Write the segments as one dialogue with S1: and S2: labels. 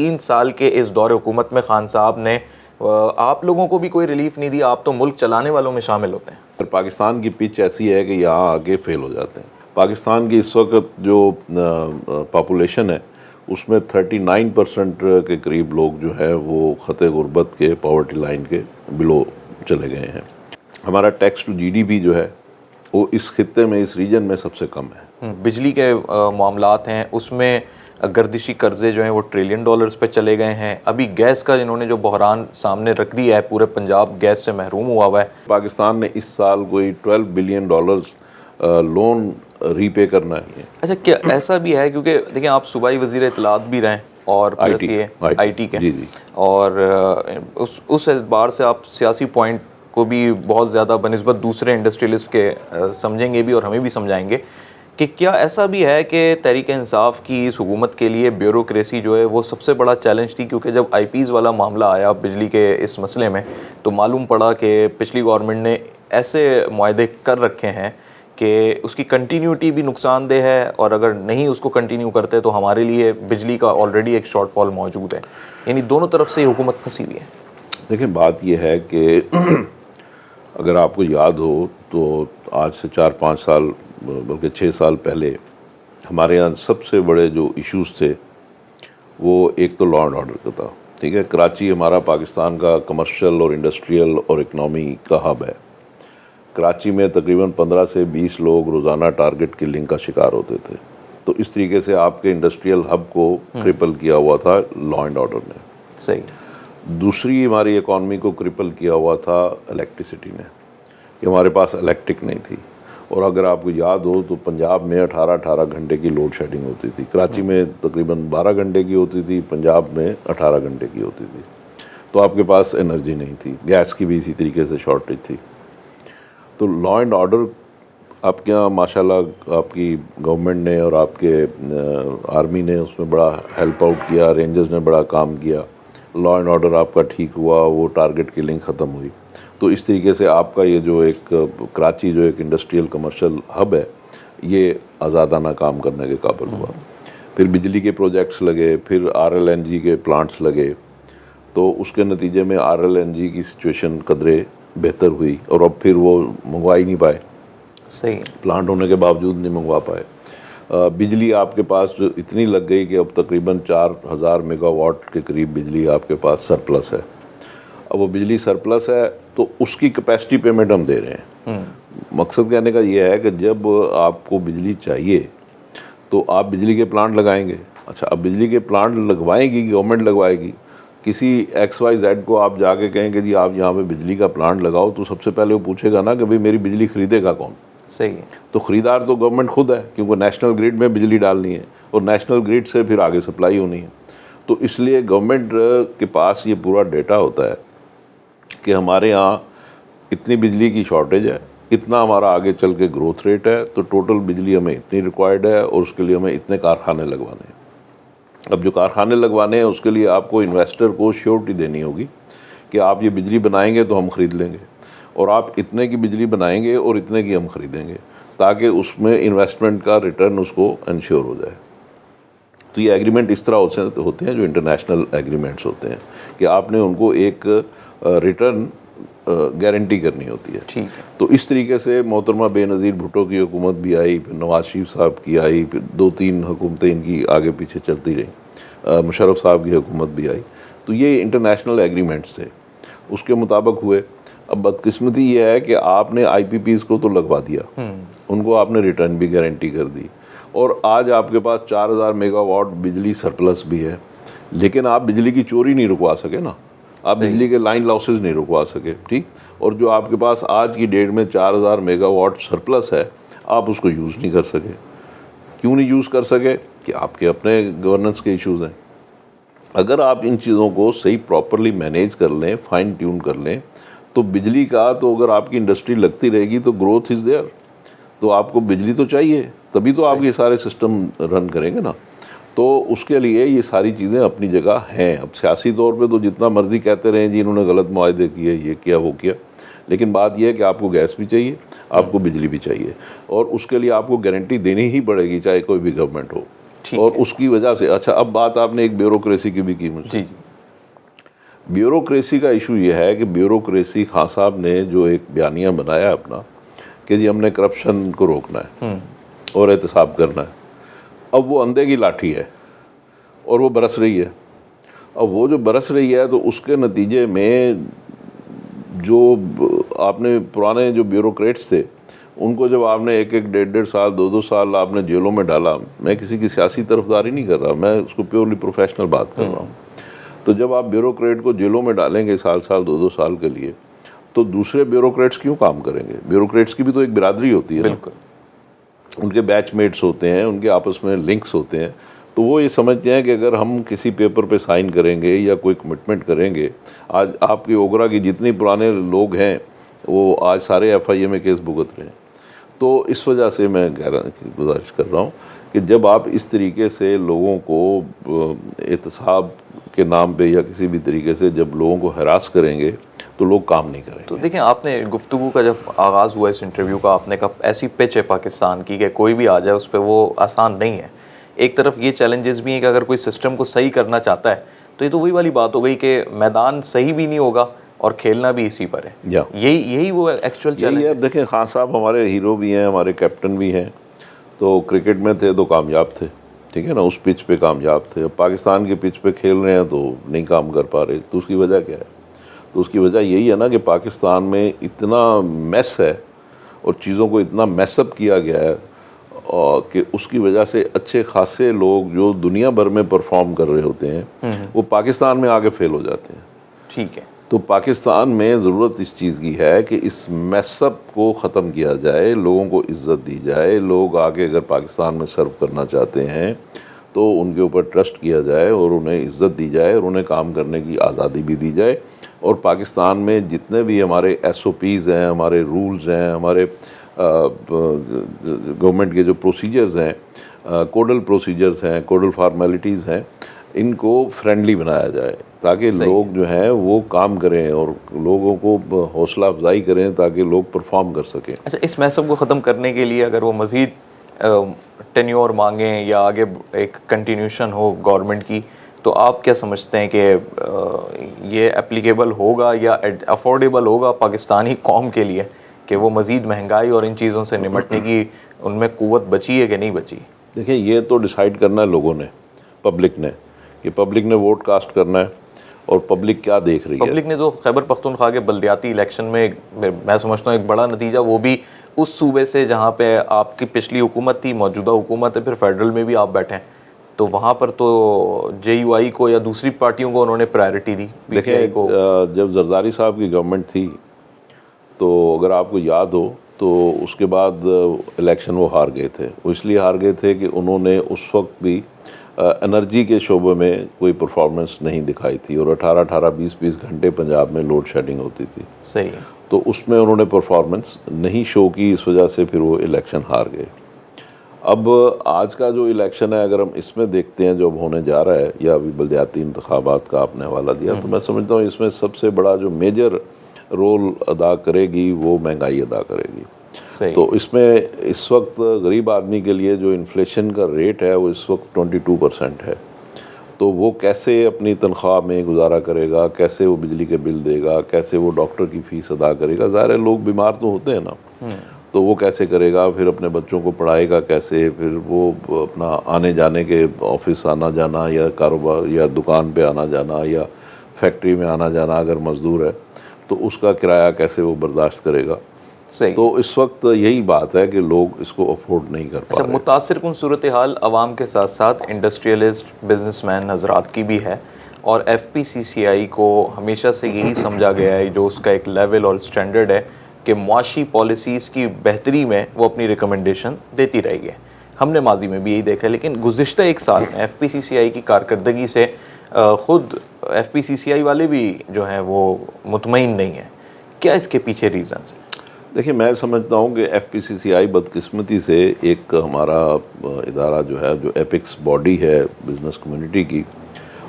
S1: 3 سال کے اس دور حکومت میں خان صاحب نے آپ لوگوں کو بھی کوئی ریلیف نہیں دیا. آپ تو ملک چلانے والوں میں شامل ہوتے ہیں.
S2: پاکستان کی پچ ایسی ہے کہ یہاں آگے فیل ہو جاتے ہیں. پاکستان کی اس وقت جو پاپولیشن ہے اس میں 39% کے قریب لوگ جو ہے وہ خطے غربت کے پاورٹی لائن کے بلو چلے گئے ہیں. ہمارا tax to G D P جو ہے وہ اس خطے میں اس ریجن میں سب سے کم ہے.
S1: بجلی کے معاملات ہیں اس میں گردشی قرضے جو ہیں وہ $1 ٹریلین پہ چلے گئے ہیں. ابھی گیس کا انہوں نے جو بحران سامنے رکھ دیا ہے, پورے پنجاب گیس سے محروم ہوا ہوا ہے.
S2: پاکستان نے اس سال کوئی $12 بلین لون ری پے کرنا ہے.
S1: اچھا, کیا ایسا بھی ہے, کیونکہ دیکھیں آپ صوبائی وزیر اطلاعات بھی رہیں اور پلس یہ آئی ٹی کے, اور اس اعتبار سے آپ سیاسی پوائنٹ کو بھی بہت زیادہ بنسبت دوسرے انڈسٹریلسٹ کے سمجھیں گے بھی اور ہمیں بھی سمجھائیں گے, کہ کیا ایسا بھی ہے کہ تحریک انصاف کی اس حکومت کے لیے بیوروکریسی جو ہے وہ سب سے بڑا چیلنج تھی؟ کیونکہ جب آئی پیز والا معاملہ آیا بجلی کے اس مسئلے میں تو معلوم پڑا کہ پچھلی گورنمنٹ نے ایسے معاہدے کر رکھے ہیں کہ اس کی کنٹینیوٹی بھی نقصان دہ ہے, اور اگر نہیں اس کو کنٹینیو کرتے تو ہمارے لیے بجلی کا آلریڈی ایک شارٹ فال موجود ہے. یعنی دونوں طرف سے یہ حکومت پھنسی ہوئی ہے.
S2: دیکھیں بات یہ ہے کہ اگر آپ کو یاد ہو تو آج سے 4-5 سال بلکہ 6 سال پہلے ہمارے یہاں سب سے بڑے جو ایشوز تھے وہ ایک تو لا اینڈ آرڈر کا تھا. ٹھیک ہے, کراچی ہمارا پاکستان کا کمرشل اور انڈسٹریل اور اکنامی کا ہب ہے. کراچی میں تقریباً 15 سے 20 لوگ روزانہ ٹارگٹ کلنگ کا شکار ہوتے تھے. تو اس طریقے سے آپ کے انڈسٹریل ہب کو کرپل کیا ہوا تھا لا اینڈ آرڈر نے.
S1: صحیح.
S2: دوسری ہماری اکانومی کو کرپل کیا ہوا تھا الیکٹریسٹی نے, کہ ہمارے پاس الیکٹرک نہیں تھی. اور اگر آپ کو یاد ہو تو پنجاب میں 18 گھنٹے کی لوڈ شیڈنگ ہوتی تھی. کراچی میں تقریباً 12 گھنٹے کی ہوتی تھی, پنجاب میں 18 گھنٹے کی ہوتی تھی. تو آپ کے پاس انرجی نہیں تھی. گیس کی بھی اسی طریقے سے شارٹیج تھی. تو لا اینڈ آرڈر آپ کے یہاں ماشاء اللہ آپ کی گورنمنٹ نے اور آپ کے آرمی نے اس میں بڑا ہیلپ آؤٹ کیا, رینجرز نے بڑا کام کیا. لا اینڈ آرڈر آپ کا ٹھیک ہوا, وہ ٹارگٹ کلنگ ختم ہوئی. تو اس طریقے سے آپ کا یہ جو ایک کراچی جو ایک انڈسٹریل کمرشل ہب ہے یہ آزادانہ کام کرنے کے قابل ہوا. پھر بجلی کے پروجیکٹس لگے, پھر RLNG کے پلانٹس لگے. تو اس کے نتیجے میں RLNG کی سچویشن قدرے بہتر ہوئی, اور اب پھر وہ منگوا ہی نہیں پائے.
S1: صحیح.
S2: پلانٹ ہونے کے باوجود نہیں منگوا پائے. بجلی آپ کے پاس جو اتنی لگ گئی کہ اب تقریباً 4000 میگا واٹ کے قریب بجلی آپ کے پاس سرپلس ہے. اب وہ بجلی سرپلس ہے تو اس کی کیپیسٹی پیمنٹ ہم دے رہے ہیں. مقصد کہنے کا یہ ہے کہ جب آپ کو بجلی چاہیے تو آپ بجلی کے پلانٹ لگائیں گے. اچھا, اب بجلی کے پلانٹ لگوائیں گی, گورنمنٹ لگوائے گی. کسی XYZ کو آپ جا کے کہیں کہ جی آپ یہاں پہ بجلی کا پلانٹ لگاؤ, تو سب سے پہلے وہ پوچھے گا نا کہ بھئی میری بجلی خریدے گا کون.
S1: صحیح.
S2: تو خریدار تو گورنمنٹ خود ہے, کیونکہ نیشنل گریڈ میں بجلی ڈالنی ہے اور نیشنل گریڈ سے پھر آگے سپلائی ہونی ہے. تو اس لیے گورنمنٹ کے پاس یہ پورا ڈیٹا ہوتا ہے کہ ہمارے یہاں اتنی بجلی کی شارٹیج ہے, اتنا ہمارا آگے چل کے گروتھ ریٹ ہے, تو ٹوٹل بجلی ہمیں اتنی ریکوائرڈ ہے, اور اس کے لیے ہمیں اتنے کارخانے لگوانے ہیں. اب جو کارخانے لگوانے ہیں اس کے لیے آپ کو انویسٹر کو شیورٹی دینی ہوگی کہ آپ یہ بجلی بنائیں گے تو ہم خرید لیں گے, اور آپ اتنے کی بجلی بنائیں گے اور اتنے کی ہم خریدیں گے, تاکہ اس میں انویسٹمنٹ کا ریٹرن اس کو انشور ہو جائے. تو یہ ایگریمنٹ اس طرح ہوتے ہیں جو انٹرنیشنل ایگریمنٹس ہوتے ہیں کہ آپ نے ان کو ایک ریٹرن گارنٹی کرنی ہوتی ہے.
S1: ٹھیک ہے.
S2: تو اس طریقے سے محترمہ بے نظیر بھٹو کی حکومت بھی آئی, پھر نواز شریف صاحب کی آئی, پھر 2-3 حکومتیں ان کی آگے پیچھے چلتی رہیں, مشرف صاحب کی حکومت بھی آئی. تو یہ انٹرنیشنل ایگریمنٹس تھے, اس کے مطابق ہوئے. اب بدقسمتی یہ ہے کہ آپ نے IPPs کو تو لگوا دیا, ان کو آپ نے ریٹرن بھی گارنٹی کر دی, اور آج آپ کے پاس 4000 میگا واٹ بجلی سرپلس بھی ہے, لیکن آپ بجلی کی چوری نہیں رکوا سکے نا, آپ بجلی کے لائن لاسز نہیں رکوا سکے. ٹھیک. اور جو آپ کے پاس آج کی ڈیٹ میں 4000 میگا واٹ سرپلس ہے, آپ اس کو یوز نہیں کر سکے. کیوں نہیں یوز کر سکے؟ کہ آپ کے اپنے گورننس کے ایشوز ہیں. اگر آپ ان چیزوں کو صحیح پراپرلی مینیج کر لیں, فائن ٹیون کر لیں, تو بجلی کا تو اگر آپ کی انڈسٹری لگتی رہے گی تو گروتھ از دیئر. تو آپ کو بجلی تو چاہیے, تبھی تو آپ یہ سارے سسٹم رن کریں گے نا. تو اس کے لیے یہ ساری چیزیں اپنی جگہ ہیں. اب سیاسی طور پہ تو جتنا مرضی کہتے رہیں جی انہوں نے غلط معاہدے کیے, یہ کیا وہ کیا, لیکن بات یہ ہے کہ آپ کو گیس بھی چاہیے, آپ کو بجلی بھی چاہیے, اور اس کے لیے آپ کو گارنٹی دینی ہی پڑے گی چاہے کوئی بھی گورنمنٹ ہو. اور اس کی وجہ سے اچھا اب بات آپ نے ایک بیوروکریسی کی بھی کی مجھے.
S1: جی
S2: بیوروکریسی کا ایشو یہ ہے کہ بیوروکریسی خان صاحب نے جو ایک بیانیہ بنایا اپنا کہ جی ہم نے کرپشن کو روکنا ہے اور احتساب کرنا ہے. اب وہ اندھے کی لاٹھی ہے اور وہ برس رہی ہے. اب وہ جو برس رہی ہے تو اس کے نتیجے میں جو آپ نے پرانے جو بیوروکریٹس تھے ان کو جب آپ نے ایک ایک 1.5 سال 2 سال آپ نے جیلوں میں ڈالا. میں کسی کی سیاسی طرفداری نہیں کر رہا, میں اس کو پیورلی پروفیشنل بات کر رہا ہوں. تو جب آپ بیوروکریٹ کو جیلوں میں ڈالیں گے سال 2 سال کے لیے تو دوسرے بیوروکریٹس کیوں کام کریں گے؟ بیوروکریٹس کی بھی تو ایک برادری ہوتی ہے نا, ان کے بیچ میٹس ہوتے ہیں, ان کے آپس میں لنکس ہوتے ہیں. تو وہ یہ سمجھتے ہیں کہ اگر ہم کسی پیپر پہ سائن کریں گے یا کوئی کمٹمنٹ کریں گے, آج آپ کی اوگرا کی جتنے پرانے لوگ ہیں وہ آج سارے FIA میں کیس بھگت رہے ہیں. تو اس وجہ سے میں گزارش کر رہا ہوں کہ جب آپ اس طریقے سے لوگوں کو احتساب کے نام پہ یا کسی بھی طریقے سے جب لوگوں کو ہراس کریں گے تو لوگ کام نہیں کریں گے.
S1: تو دیکھیں آپ نے گفتگو کا جب آغاز ہوا اس انٹرویو کا, آپ نے کہا ایسی پچ ہے پاکستان کی کہ کوئی بھی آ جائے اس پہ وہ آسان نہیں ہے. ایک طرف یہ چیلنجز بھی ہیں کہ اگر کوئی سسٹم کو صحیح کرنا چاہتا ہے تو یہ تو وہی والی بات ہو گئی کہ میدان صحیح بھی نہیں ہوگا اور کھیلنا بھی اسی پر ہے. یہی وہ ایکچوئل چیلنج ہے.
S2: دیکھیں خان صاحب ہمارے ہیرو بھی ہیں, ہمارے کیپٹن بھی ہیں. تو کرکٹ میں تھے تو کامیاب تھے, ٹھیک ہے نا, اس پچ پہ کامیاب تھے. اب پاکستان کے پچ پہ کھیل رہے ہیں تو نہیں کام کر پا رہے. تو اس کی وجہ کیا ہے؟ تو اس کی وجہ یہی ہے نا کہ پاکستان میں اتنا میس ہے اور چیزوں کو اتنا میس اپ کیا گیا ہے کہ اس کی وجہ سے اچھے خاصے لوگ جو دنیا بھر میں پرفارم کر رہے ہوتے ہیں وہ پاکستان میں آگے فیل ہو جاتے ہیں.
S1: ٹھیک ہے.
S2: تو پاکستان میں ضرورت اس چیز کی ہے کہ اس میس اپ کو ختم کیا جائے, لوگوں کو عزت دی جائے. لوگ آگے اگر پاکستان میں سرو کرنا چاہتے ہیں تو ان کے اوپر ٹرسٹ کیا جائے اور انہیں عزت دی جائے اور انہیں کام کرنے کی آزادی بھی دی جائے. اور پاکستان میں جتنے بھی ہمارے SOPs ہیں, ہمارے رولز ہیں, ہمارے گورنمنٹ کے جو پروسیجرز ہیں, کوڈل پروسیجرز ہیں, کوڈل فارمیلٹیز ہیں, ان کو فرینڈلی بنایا جائے تاکہ لوگ جو ہیں وہ کام کریں اور لوگوں کو حوصلہ افزائی کریں تاکہ لوگ پرفارم کر سکیں.
S1: اچھا, اس میسب کو ختم کرنے کے لیے اگر وہ مزید ٹینیور مانگیں یا آگے ایک کنٹینیوشن ہو گورنمنٹ کی, تو آپ کیا سمجھتے ہیں کہ یہ اپلیکیبل ہوگا یا افورڈیبل ہوگا پاکستانی قوم کے لیے کہ وہ مزید مہنگائی اور ان چیزوں سے نمٹنے کی ان میں قوت بچی ہے کہ نہیں بچی؟
S2: دیکھیں یہ تو ڈیسائیڈ کرنا ہے لوگوں نے, پبلک نے, کہ پبلک نے ووٹ کاسٹ کرنا ہے اور پبلک کیا دیکھ رہی ہے.
S1: پبلک نے تو خیبر پختونخوا کے بلدیاتی الیکشن میں میں سمجھتا ہوں ایک بڑا نتیجہ وہ بھی اس صوبے سے جہاں پہ آپ کی پچھلی حکومت تھی, موجودہ حکومت ہے, پھر فیڈرل میں بھی آپ بیٹھے ہیں, تو وہاں پر تو JUI کو یا دوسری پارٹیوں کو انہوں نے پرائرٹی دی.
S2: دیکھیں جب زرداری صاحب کی گورنمنٹ تھی تو اگر آپ کو یاد ہو تو اس کے بعد الیکشن وہ ہار گئے تھے. وہ اس لیے ہار گئے تھے کہ انہوں نے اس وقت بھی انرجی کے شعبے میں کوئی پرفارمنس نہیں دکھائی تھی اور 18-20 گھنٹے پنجاب میں لوڈ شیڈنگ ہوتی تھی.
S1: صحیح ہے.
S2: تو اس میں انہوں نے پرفارمنس نہیں شو کی, اس وجہ سے پھر وہ الیکشن ہار گئے. اب آج کا جو الیکشن ہے اگر ہم اس میں دیکھتے ہیں جو اب ہونے جا رہا ہے, یا ابھی بلدیاتی انتخابات کا آپ نے حوالہ دیا, تو میں سمجھتا ہوں اس میں سب سے بڑا جو میجر رول ادا کرے گی وہ مہنگائی ادا کرے گی. تو اس میں اس وقت غریب آدمی کے لیے جو انفلیشن کا ریٹ ہے وہ اس وقت 22% ہے. تو وہ کیسے اپنی تنخواہ میں گزارا کرے گا, کیسے وہ بجلی کے بل دے گا, کیسے وہ ڈاکٹر کی فیس ادا کرے گا. ظاہر ہے لوگ بیمار تو ہوتے ہیں نا, تو وہ کیسے کرے گا, پھر اپنے بچوں کو پڑھائے گا کیسے, پھر وہ اپنا آنے جانے کے آفس آنا جانا یا کاروبار یا دکان پہ آنا جانا یا فیکٹری میں آنا جانا اگر مزدور ہے تو اس کا کرایہ کیسے وہ برداشت کرے گا. تو اس وقت یہی بات ہے کہ لوگ اس کو افورڈ نہیں کر پا رہے.
S1: متاثر کن صورتحال عوام کے ساتھ ساتھ انڈسٹریلسٹ بزنس مین حضرات کی بھی ہے, اور FPCCI کو ہمیشہ سے یہی سمجھا گیا ہے, جو اس کا ایک لیول اور اسٹینڈرڈ ہے, کہ معاشی پالیسیز کی بہتری میں وہ اپنی ریکمنڈیشن دیتی رہی ہے. ہم نے ماضی میں بھی یہی دیکھا, لیکن گزشتہ ایک سال میں FPCCI کی کارکردگی سے خود FPCCI والے بھی جو ہیں وہ مطمئن نہیں ہیں. کیا اس کے پیچھے ریزنز ہیں؟
S2: دیکھیں میں سمجھتا ہوں کہ FPCCI بدقسمتی سے ایک ہمارا ادارہ جو ہے, جو ایپکس باڈی ہے بزنس کمیونٹی کی,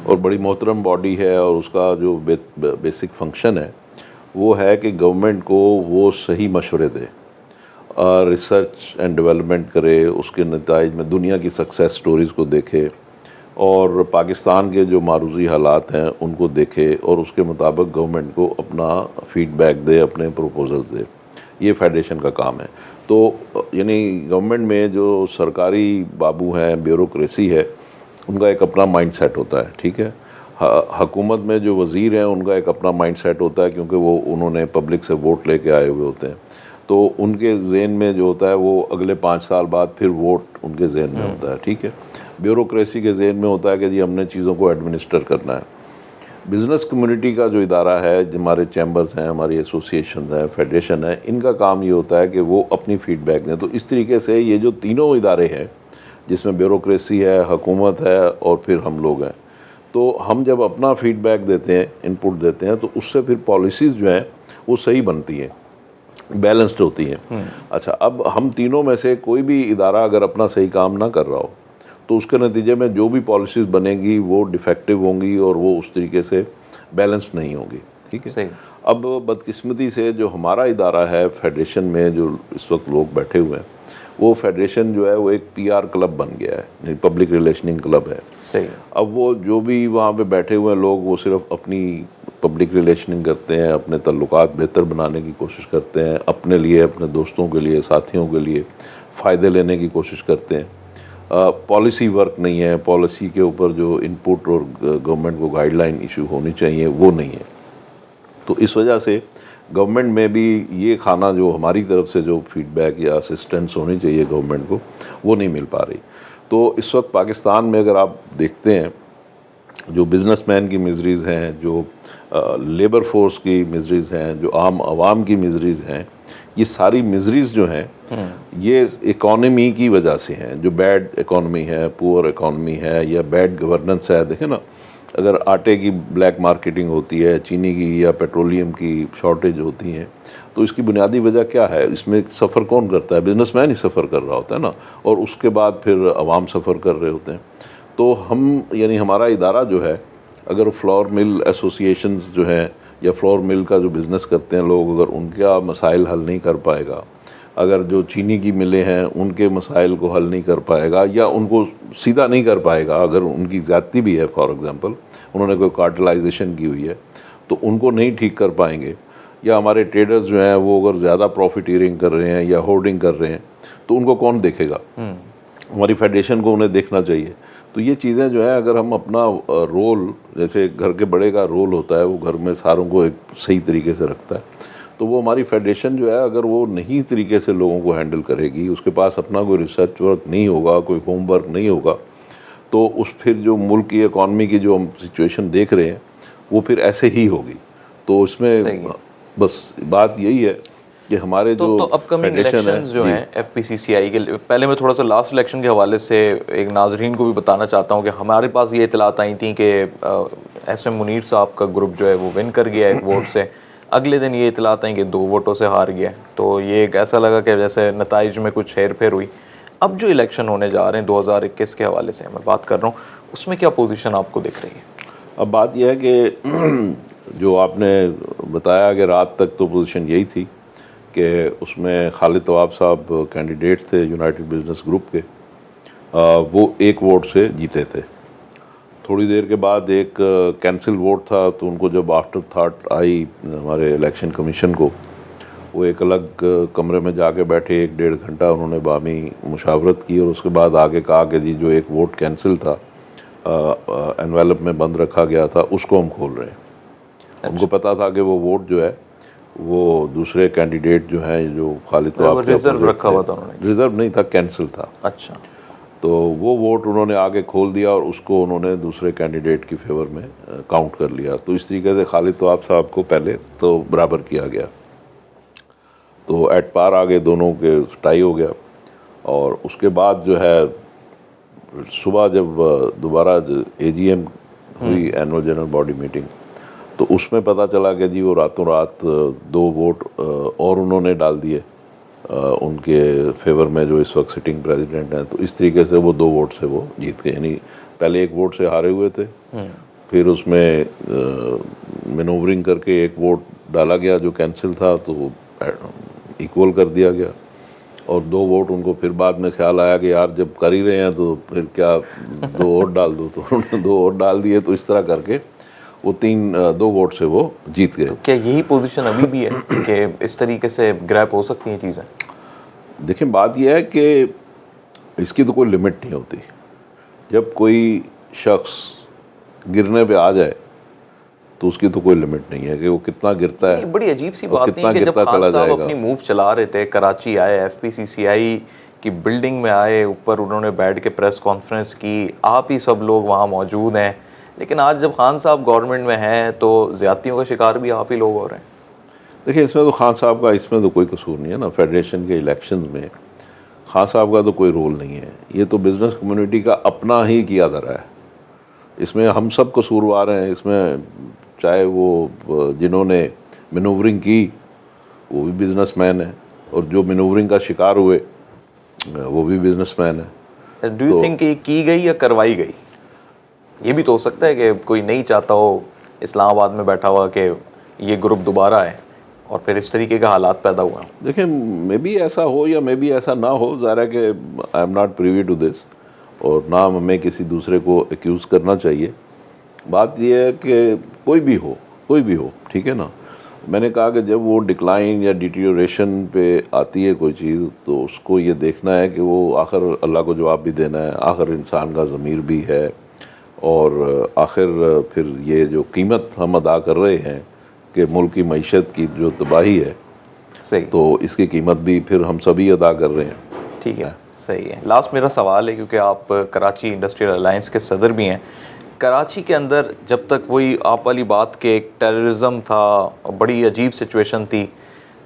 S2: اور بڑی محترم باڈی ہے, اور اس کا جو بیسک فنکشن ہے وہ ہے کہ گورنمنٹ کو وہ صحیح مشورے دے. ریسرچ اینڈ ڈیولپمنٹ کرے, اس کے نتائج میں دنیا کی سکسیس سٹوریز کو دیکھے اور پاکستان کے جو معروضی حالات ہیں ان کو دیکھے اور اس کے مطابق گورنمنٹ کو اپنا فیڈ بیک دے, اپنے پروپوزلز دے. یہ فیڈریشن کا کام ہے. تو یعنی گورنمنٹ میں جو سرکاری بابو ہیں, بیوروکریسی ہے, ان کا ایک اپنا مائنڈ سیٹ ہوتا ہے, ٹھیک ہے. حکومت میں جو وزیر ہیں ان کا ایک اپنا مائنڈ سیٹ ہوتا ہے, کیونکہ وہ انہوں نے پبلک سے ووٹ لے کے آئے ہوئے ہوتے ہیں. تو ان کے ذہن میں جو ہوتا ہے وہ اگلے 5 سال بعد پھر ووٹ ان کے ذہن میں ہوتا ہے, ٹھیک ہے. بیوروکریسی کے ذہن میں ہوتا ہے کہ جی ہم نے چیزوں کو ایڈمنسٹر کرنا ہے. بزنس کمیونٹی کا جو ادارہ ہے, ہمارے چیمبرز ہیں, ہماری ایسوسیشن ہے, فیڈریشن ہے, ان کا کام یہ ہوتا ہے کہ وہ اپنی فیڈ بیک دیں. تو اس طریقے سے یہ جو تینوں ادارے ہیں جس میں بیوروکریسی ہے, حکومت ہے اور پھر ہم لوگ ہیں, تو ہم جب اپنا فیڈ بیک دیتے ہیں, انپٹ دیتے ہیں, تو اس سے پھر پالیسیز جو ہیں وہ صحیح بنتی ہیں, بیلنسڈ ہوتی ہیں. اچھا, اب ہم تینوں میں سے کوئی بھی ادارہ اگر اپنا صحیح کام نہ کر رہا ہو تو اس کے نتیجے میں جو بھی پالیسیز بنے گی وہ ڈیفیکٹو ہوں گی اور وہ اس طریقے سے بیلنسڈ نہیں ہوں گی, ٹھیک ہے. اب بدقسمتی سے جو ہمارا ادارہ ہے فیڈریشن میں جو اس وقت لوگ بیٹھے ہوئے ہیں, وہ فیڈریشن جو ہے وہ ایک PR کلب بن گیا ہے, پبلک ریلیشننگ کلب ہے.
S1: صحیح.
S2: اب وہ جو بھی وہاں پہ بیٹھے ہوئے ہیں لوگ, وہ صرف اپنی پبلک ریلیشننگ کرتے ہیں, اپنے تعلقات بہتر بنانے کی کوشش کرتے ہیں, اپنے لیے, اپنے دوستوں کے لیے, ساتھیوں کے لیے فائدے لینے کی کوشش کرتے ہیں. پالیسی ورک نہیں ہے, پالیسی کے اوپر جو انپٹ اور گورنمنٹ کو گائیڈ لائن ایشو ہونی چاہیے وہ نہیں ہے. تو اس وجہ سے گورنمنٹ میں بھی یہ کھانا جو ہماری طرف سے جو فیڈ بیک یا اسسٹنس ہونی چاہیے گورنمنٹ کو, وہ نہیں مل پا رہی. تو اس وقت پاکستان میں اگر آپ دیکھتے ہیں جو بزنس مین کی مزریز ہیں, جو لیبر فورس کی مزریز ہیں, جو عام عوام کی مزریز ہیں, یہ ساری مزریز جو ہیں یہ اکانومی کی وجہ سے ہیں. جو بیڈ اکانومی ہے, پور اکانومی ہے یا بیڈ گورننس ہے. دیکھیں نا, اگر آٹے کی بلیک مارکیٹنگ ہوتی ہے, چینی کی یا پیٹرولیم کی شارٹیج ہوتی ہیں, تو اس کی بنیادی وجہ کیا ہے؟ اس میں سفر کون کرتا ہے؟ بزنس مین ہی سفر کر رہا ہوتا ہے نا, اور اس کے بعد پھر عوام سفر کر رہے ہوتے ہیں. تو ہم یعنی ہمارا ادارہ جو ہے, اگر فلور مل ایسوسیشنز جو ہیں یا فلور مل کا جو بزنس کرتے ہیں لوگ, اگر ان کا مسائل حل نہیں کر پائے گا, اگر جو چینی کی ملیں ہیں ان کے مسائل کو حل نہیں کر پائے گا یا ان کو سیدھا نہیں کر پائے گا, اگر ان کی زیادتی بھی ہے, فار ایگزامپل انہوں نے کوئی کارٹلائزیشن کی ہوئی ہے تو ان کو نہیں ٹھیک کر پائیں گے, یا ہمارے ٹریڈرز جو ہیں وہ اگر زیادہ پروفیٹیرنگ کر رہے ہیں یا ہولڈنگ کر رہے ہیں تو ان کو کون دیکھے گا؟ ہماری فیڈریشن کو انہیں دیکھنا چاہیے. تو یہ چیزیں جو ہے, اگر ہم اپنا رول, جیسے گھر کے بڑے کا رول ہوتا ہے, وہ گھر میں ساروں کو ایک صحیح طریقے سے رکھتا ہے, تو وہ ہماری فیڈریشن جو ہے اگر وہ نہیں طریقے سے لوگوں کو ہینڈل کرے گی, اس کے پاس اپنا کوئی ریسرچ ورک نہیں ہوگا, کوئی ہوم ورک نہیں ہوگا, تو اس پھر جو ملک کی اکانومی کی جو ہم سچویشن دیکھ رہے ہیں وہ پھر ایسے ہی ہوگی. تو اس میں بس بات یہی ہے کہ ہمارے جو
S1: اپ کمنگ الیکشنز جو ہیں FPCCI کے, پہلے میں تھوڑا سا لاسٹ الیکشن کے حوالے سے ایک ناظرین کو بھی بتانا چاہتا ہوں کہ ہمارے پاس یہ اطلاعات آئی تھیں کہ SM منیر صاحب کا گروپ جو ہے وہ ون کر گیا ایک ووٹ سے. اگلے دن یہ اطلاعات آئیں کہ 2 ووٹوں سے ہار گیا. تو یہ ایک ایسا لگا کہ جیسے نتائج میں کچھ ہیر پھیر ہوئی. اب جو الیکشن ہونے جا رہے ہیں 2021 کے حوالے سے میں بات کر رہا ہوں, اس میں کیا پوزیشن آپ کو دکھ رہی ہے؟
S2: اب بات یہ ہے کہ جو آپ نے بتایا کہ رات تک تو پوزیشن یہی تھی کہ اس میں خالد طواب صاحب کینڈیڈیٹ تھے یونائٹڈ بزنس گروپ کے, وہ 1 ووٹ سے جیتے تھے. تھوڑی دیر کے بعد ایک کینسل ووٹ تھا, تو ان کو جب آفٹر تھاٹ آئی ہمارے الیکشن کمیشن کو, وہ ایک الگ کمرے میں جا کے بیٹھے, 1-1.5 گھنٹہ انہوں نے باہمی مشاورت کی, اور اس کے بعد آگے کہا کہ جی جو 1 ووٹ کینسل تھا انویلپ میں بند رکھا گیا تھا, اس کو ہم کھول رہے ہیں. ان کو پتا تھا کہ وہ ووٹ جو ہے وہ دوسرے کینڈیڈیٹ جو ہیں, جو خالد طواب کے
S1: ریزرو رکھا ہوا تھا, انہوں نے
S2: ریزرو نہیں تھا, کینسل تھا.
S1: اچھا.
S2: تو وہ ووٹ انہوں نے آگے کھول دیا اور اس کو انہوں نے دوسرے کینڈیڈیٹ کی فیور میں کاؤنٹ کر لیا. تو اس طریقے سے خالد طواب صاحب کو پہلے تو برابر کیا گیا, تو ایٹ پار آگے دونوں کے ٹائی ہو گیا. اور اس کے بعد جو ہے صبح جب دوبارہ AGM ہوئی, اینول جنرل باڈی میٹنگ, تو اس میں پتہ چلا کہ جی وہ راتوں رات 2 ووٹ اور انہوں نے ڈال دیے ان کے فیور میں, جو اس وقت سٹنگ پریزیڈنٹ ہیں. تو اس طریقے سے وہ 2 ووٹ سے وہ جیت گئے. یعنی پہلے 1 ووٹ سے ہارے ہوئے تھے, پھر اس میں مینوورنگ کر کے 1 ووٹ ڈالا گیا جو کینسل تھا, تو وہ ایکول کر دیا گیا, اور 2 ووٹ ان کو پھر بعد میں خیال آیا کہ یار جب کر ہی رہے ہیں تو پھر کیا 2 اور ڈال دو، تو انہوں نے 2 اور ڈال دیے، تو اس طرح کر کے وہ 2 ووٹ سے وہ جیت گئے.
S1: تو کیا یہی پوزیشن ابھی بھی ہے کہ اس طریقے سے گریپ ہو سکتی ہیں چیزیں؟
S2: دیکھیں بات یہ ہے کہ اس کی تو کوئی لمٹ نہیں ہوتی. جب کوئی شخص گرنے پہ آ جائے تو اس کی تو کوئی لمٹ نہیں ہے کہ وہ کتنا گرتا ہے.
S1: بڑی عجیب سی بات نہیں کہ جب خان صاحب اپنی موو چلا رہے تھے، کراچی آئے، ایف پی سی سی آئی کی بلڈنگ میں آئے، اوپر انہوں نے بیٹھ کے پریس کانفرنس کی، آپ ہی سب لوگ وہاں موجود ہیں، لیکن آج جب خان صاحب گورنمنٹ میں ہیں تو زیادتیوں کا شکار بھی آپ ہی لوگ ہو رہے ہیں.
S2: دیکھیں اس میں تو خان صاحب کا اس میں تو کوئی قصور نہیں ہے نا. فیڈریشن کے الیکشنز میں خان صاحب کا تو کوئی رول نہیں ہے. یہ تو بزنس کمیونٹی کا اپنا ہی کیا دھرا ہے. اس میں ہم سب قصوروار ہیں. اس میں چاہے وہ جنہوں نے مینوورنگ کی وہ بھی بزنس مین ہیں، اور جو مینوورنگ کا شکار ہوئے وہ بھی بزنس مین ہیں.
S1: ڈو یو تھنک کہ کی گئی یا کروائی گئی؟ یہ بھی تو ہو سکتا ہے کہ کوئی نہیں چاہتا ہو اسلام آباد میں بیٹھا ہوا کہ یہ گروپ دوبارہ آئے اور پھر اس طریقے کا حالات پیدا ہوا.
S2: دیکھیں مے بی ایسا ہو یا مے بی ایسا نہ ہو. ظاہر ہے کہ I am not privy to this, اور نہ ہمیں کسی دوسرے کو ایکیوز کرنا چاہیے. بات یہ ہے کہ کوئی بھی ہو ٹھیک ہے نا. میں نے کہا کہ جب وہ ڈکلائن یا ڈیٹیریوریشن پہ آتی ہے کوئی چیز، تو اس کو یہ دیکھنا ہے کہ وہ آخر اللہ کو جواب بھی دینا ہے، آخر انسان کا ضمیر بھی ہے، اور آخر پھر یہ جو قیمت ہم ادا کر رہے ہیں کہ ملک کی معیشت کی جو تباہی ہے،
S1: صحیح،
S2: تو اس کی قیمت بھی پھر ہم سبھی ادا کر رہے ہیں.
S1: ٹھیک ہے، صحیح ہے. لاسٹ میرا سوال ہے، کیونکہ آپ کراچی انڈسٹریل الائنس کے صدر بھی ہیں. کراچی کے اندر جب تک وہی آپ والی بات کہ ایک ٹیررزم تھا، بڑی عجیب سچویشن تھی،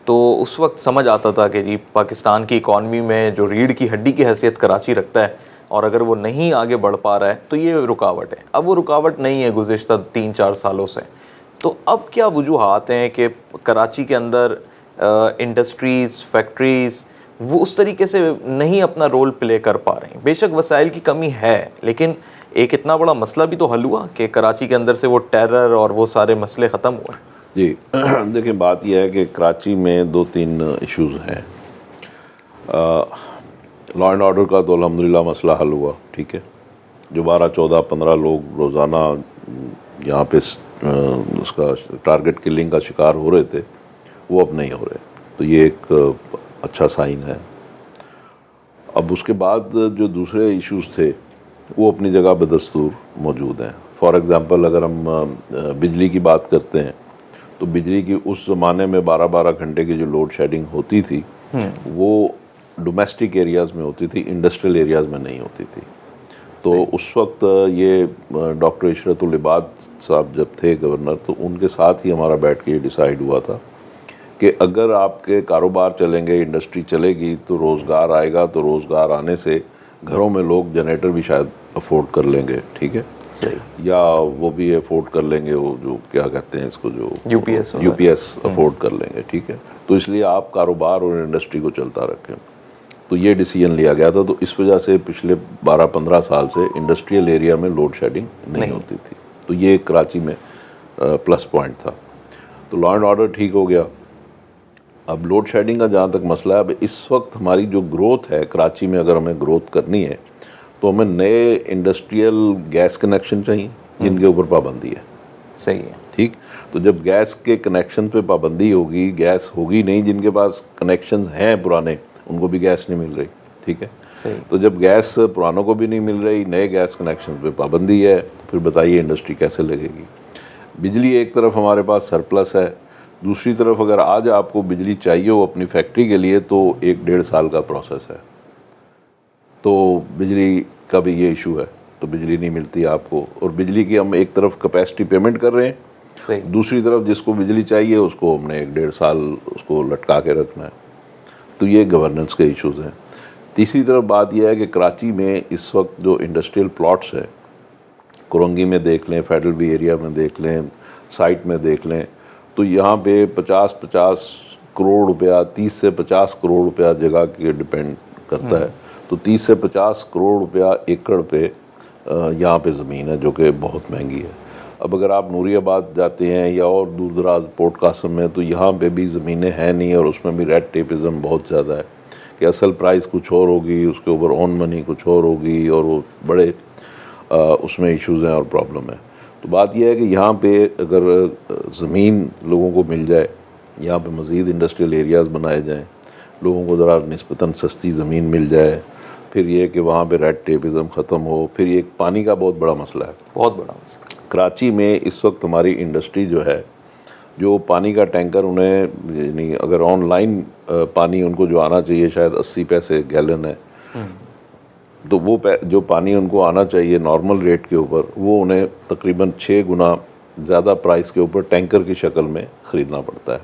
S1: تو اس وقت سمجھ آتا تھا کہ جی پاکستان کی اکانومی میں جو ریڑھ کی ہڈی کی حیثیت کراچی رکھتا ہے، اور اگر وہ نہیں آگے بڑھ پا رہا ہے تو یہ رکاوٹ ہے. اب وہ رکاوٹ نہیں ہے گزشتہ 3-4 سالوں سے. تو اب کیا وجوہات ہیں کہ کراچی کے اندر انڈسٹریز، فیکٹریز وہ اس طریقے سے نہیں اپنا رول پلے کر پا رہے ہیں؟ بے شک وسائل کی کمی ہے، لیکن ایک اتنا بڑا مسئلہ بھی تو حل ہوا کہ کراچی کے اندر سے وہ ٹیرر اور وہ سارے مسئلے ختم ہوئے.
S2: جی دیکھیں بات یہ ہے کہ کراچی میں 2-3 ایشوز ہیں. لا اینڈ آرڈر کا تو الحمدللہ مسئلہ حل ہوا، ٹھیک ہے. جو 12-14-15 لوگ روزانہ یہاں پہ اس کا ٹارگٹ کلنگ کا شکار ہو رہے تھے، وہ اب نہیں ہو رہے. تو یہ ایک اچھا سائن ہے. اب اس کے بعد جو دوسرے ایشوز تھے وہ اپنی جگہ بدستور موجود ہیں. فار ایگزامپل اگر ہم بجلی کی بات کرتے ہیں تو بجلی کی اس زمانے میں 12 گھنٹے کی جو لوڈ شیڈنگ ہوتی تھی وہ ڈومیسٹک ایریاز میں ہوتی تھی، انڈسٹریل ایریاز میں نہیں ہوتی تھی. تو اس وقت یہ ڈاکٹر عشرت العباد صاحب جب تھے گورنر، تو ان کے ساتھ ہی ہمارا بیٹھ کے یہ ڈیسائیڈ ہوا تھا کہ اگر آپ کے کاروبار چلیں گے، انڈسٹری چلے گی تو روزگار آئے گا. تو روزگار آنے سے گھروں میں لوگ جنریٹر بھی شاید افورڈ کر لیں گے، ٹھیک ہے، یا وہ بھی افورڈ کر لیں گے، وہ جو کیا کہتے ہیں اس کو، جو یو پی ایس افورڈ کر لیں گے، ٹھیک ہے. تو اس لیے آپ کاروبار اور انڈسٹری کو چلتا رکھیں. تو یہ ڈیسیجن لیا گیا تھا. تو اس وجہ سے پچھلے 12-15 سال سے انڈسٹریل ایریا میں لوڈ شیڈنگ نہیں ہوتی تھی. تو یہ ایک کراچی میں پلس پوائنٹ تھا. تو لا اینڈ آرڈر ٹھیک ہو گیا. اب لوڈ شیڈنگ کا جہاں تک مسئلہ ہے، اب اس وقت ہماری جو گروتھ ہے کراچی میں، اگر ہمیں گروتھ کرنی ہے تو ہمیں نئے انڈسٹریل گیس کنیکشن چاہیے جن کے اوپر پابندی ہے.
S1: صحیح ہے،
S2: ٹھیک. تو جب گیس کے کنیکشن پہ پابندی ہوگی، گیس ہوگی نہیں، جن کے پاس کنیکشنز ہیں پرانے ان کو بھی گیس نہیں مل رہی، ٹھیک ہے. تو جب گیس پرانوں کو بھی نہیں مل رہی، نئے گیس کنیکشن پہ پابندی ہے، تو پھر بتائیے انڈسٹری کیسے لگے گی. بجلی ایک طرف ہمارے پاس سرپلس ہے، دوسری طرف اگر آج آپ کو بجلی چاہیے ہو اپنی فیکٹری کے لیے تو 1-1.5 سال کا پروسیس ہے. تو بجلی کا بھی یہ ایشو ہے. تو بجلی نہیں ملتی آپ کو، اور بجلی کی ہم ایک طرف کیپیسٹی پیمنٹ کر رہے ہیں، دوسری طرف جس کو بجلی چاہیے اس کو ہم نے 1-1.5 سال اس کو لٹکا کے رکھنا ہے. تو یہ گورننس کے ایشوز ہیں. تیسری طرف بات یہ ہے کہ کراچی میں اس وقت جو انڈسٹریل پلاٹس ہیں، کرنگی میں دیکھ لیں، فیڈرل بی ایریا میں دیکھ لیں، سائٹ میں دیکھ لیں، تو یہاں پہ 50 کروڑ روپیہ، 30 سے 50 کروڑ روپیہ جگہ کے ڈپینڈ کرتا ہے. تو 30 سے 50 کروڑ روپیہ ایکڑ پہ یہاں پہ زمین ہے، جو کہ بہت مہنگی ہے. اب اگر آپ نوری آباد جاتے ہیں یا اور دور دراز پورٹ قاسم میں، تو یہاں پہ بھی زمینیں ہیں نہیں، اور اس میں بھی ریڈ ٹیپزم بہت زیادہ ہے کہ اصل پرائس کچھ اور ہوگی، اس کے اوپر آن منی کچھ اور ہوگی، اور وہ بڑے اس میں ایشوز ہیں اور پرابلم ہے. تو بات یہ ہے کہ یہاں پہ اگر زمین لوگوں کو مل جائے، یہاں پہ مزید انڈسٹریل ایریاز بنائے جائیں، لوگوں کو ذرا نسبتاً سستی زمین مل جائے، پھر یہ کہ وہاں پہ ریڈ ٹیپزم ختم ہو. پھر یہ پانی کا بہت بڑا مسئلہ ہے،
S1: بہت بڑا مسئلہ.
S2: کراچی میں اس وقت ہماری انڈسٹری جو ہے، جو پانی کا ٹینکر انہیں، یعنی اگر آن لائن پانی ان کو جو آنا چاہیے شاید 80 پیسے گیلن ہے، تو وہ جو پانی ان کو آنا چاہیے نارمل ریٹ کے اوپر، وہ انہیں تقریباً 6 گنا زیادہ پرائس کے اوپر ٹینکر کی شکل میں خریدنا پڑتا ہے.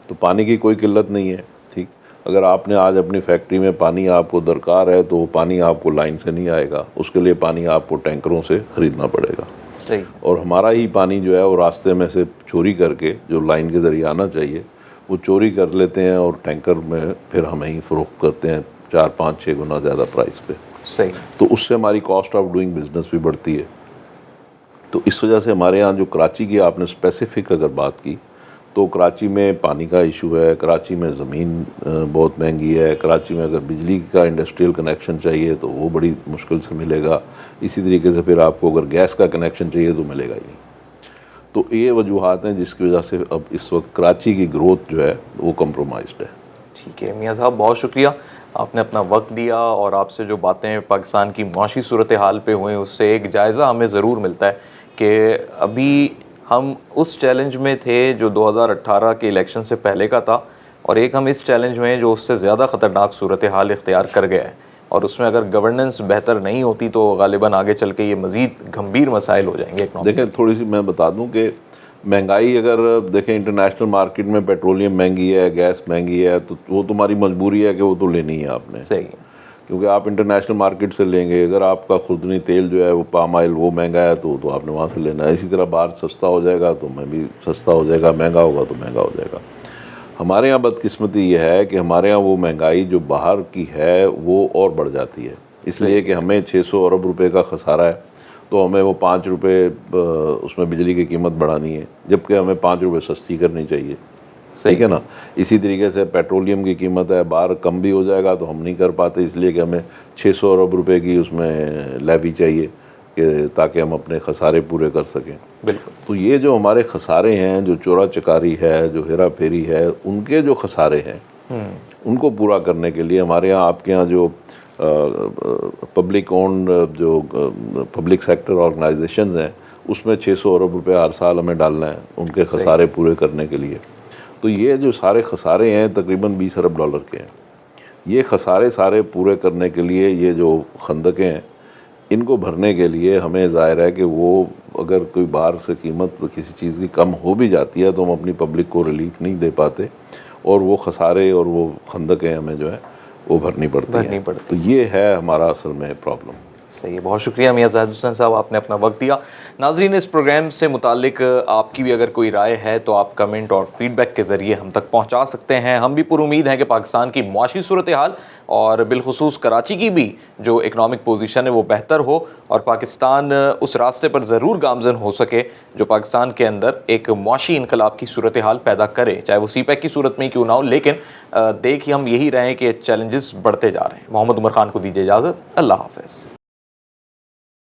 S2: تو پانی کی کوئی قلت نہیں ہے، ٹھیک. اگر آپ نے آج اپنی فیکٹری میں پانی آپ کو درکار ہے تو وہ پانی آپ کو لائن سے نہیں آئے گا، اس کے لیے پانی آپ کو ٹینکروں سے خریدنا پڑے گا.
S1: صحیح.
S2: اور ہمارا ہی پانی جو ہے وہ راستے میں سے چوری کر کے جو لائن کے ذریعے آنا چاہیے وہ چوری کر لیتے ہیں، اور ٹینکر میں پھر ہمیں ہی فروخت کرتے ہیں 4 5 6 گنا زیادہ پرائس پہ.
S1: صحیح.
S2: تو اس سے ہماری کاسٹ آف ڈوئنگ بزنس بھی بڑھتی ہے. تو اس وجہ سے ہمارے ہاں جو کراچی کی آپ نے اسپیسیفک اگر بات کی تو کراچی میں پانی کا ایشو ہے، کراچی میں زمین بہت مہنگی ہے، کراچی میں اگر بجلی کا انڈسٹریل کنیکشن چاہیے تو وہ بڑی مشکل سے ملے گا. اسی طریقے سے پھر آپ کو اگر گیس کا کنیکشن چاہیے تو ملے گا ہی نہیں. تو یہ وجوہات ہیں جس کی وجہ سے اب اس وقت کراچی کی گروتھ جو ہے وہ کمپرومائزڈ ہے.
S1: ٹھیک ہے میاں صاحب، بہت شکریہ، آپ نے اپنا وقت دیا، اور آپ سے جو باتیں پاکستان کی معاشی صورتحال پہ ہوئیں اس سے ایک جائزہ ہمیں ضرور ملتا ہے کہ ابھی ہم اس چیلنج میں تھے جو 2018 کے الیکشن سے پہلے کا تھا، اور ایک ہم اس چیلنج میں جو اس سے زیادہ خطرناک صورتحال اختیار کر گیا ہے، اور اس میں اگر گورننس بہتر نہیں ہوتی تو غالباً آگے چل کے یہ مزید گمبھیر مسائل ہو جائیں گے.
S2: دیکھیں تھوڑی سی میں بتا دوں کہ مہنگائی اگر دیکھیں انٹرنیشنل مارکیٹ میں پیٹرولیم مہنگی ہے، گیس مہنگی ہے، تو وہ تمہاری مجبوری ہے کہ وہ تو لینی ہے آپ نے.
S1: صحیح.
S2: کیونکہ آپ انٹرنیشنل مارکیٹ سے لیں گے. اگر آپ کا خوردنی تیل جو ہے وہ پام آئل وہ مہنگا ہے تو آپ نے وہاں سے لینا ہے. اسی طرح باہر سستا ہو جائے گا تو میں بھی سستا ہو جائے گا، مہنگا ہوگا تو مہنگا ہو جائے گا. ہمارے یہاں بدقسمتی یہ ہے کہ ہمارے یہاں وہ مہنگائی جو باہر کی ہے وہ اور بڑھ جاتی ہے، اس لیے کہ ہمیں 600 ارب روپے کا خسارہ ہے تو ہمیں وہ 5 روپے اس میں بجلی کی قیمت بڑھانی ہے، جبکہ ہمیں 5 روپے سستی کرنی چاہیے. ٹھیک ہے نا. اسی طریقے سے پیٹرولیم کی قیمت ہے، باہر کم بھی ہو جائے گا تو ہم نہیں کر پاتے، اس لیے کہ ہمیں 600 ارب روپے کی اس میں لیوی چاہیے کہ تاکہ ہم اپنے خسارے پورے کر سکیں.
S1: بالکل.
S2: تو یہ جو ہمارے خسارے ہیں، جو چورا چکاری ہے، جو ہیرا پھیری ہے، ان کے جو خسارے ہیں ان کو پورا کرنے کے لیے ہمارے یہاں، آپ کے یہاں جو پبلک اونڈ جو پبلک سیکٹر آرگنائزیشنز ہیں، اس میں 600 ارب روپے ہر سال ہمیں ڈالنا ہے ان کے خسارے پورے کرنے کے لیے. تو یہ جو سارے خسارے ہیں تقریباً 20 ارب ڈالر کے ہیں. یہ خسارے سارے پورے کرنے کے لیے یہ جو خندقیں ہیں ان کو بھرنے کے لیے ہمیں ظاہر ہے کہ وہ اگر کوئی باہر سے قیمت کسی چیز کی کم ہو بھی جاتی ہے تو ہم اپنی پبلک کو ریلیف نہیں دے پاتے، اور وہ خسارے اور وہ خندقیں ہمیں جو ہے وہ بھرنی پڑتی ہیں. تو یہ ہے ہمارا اصل میں پرابلم.
S1: صحیح. بہت شکریہ میاں زاہد حسین صاحب، آپ نے اپنا وقت دیا. ناظرین، اس پروگرام سے متعلق آپ کی بھی اگر کوئی رائے ہے تو آپ کمنٹ اور فیڈ بیک کے ذریعے ہم تک پہنچا سکتے ہیں. ہم بھی پر امید ہیں کہ پاکستان کی معاشی صورتحال اور بالخصوص کراچی کی بھی جو اکنامک پوزیشن ہے وہ بہتر ہو، اور پاکستان اس راستے پر ضرور گامزن ہو سکے جو پاکستان کے اندر ایک معاشی انقلاب کی صورتحال پیدا کرے، چاہے وہ سی پیک کی صورت میں ہی کیوں نہ ہو. لیکن دیکھ ہم یہی رہے ہیں کہ چیلنجز بڑھتے جا رہے ہیں. محمد عمر خان کو دیجیے اجازت. اللہ حافظ.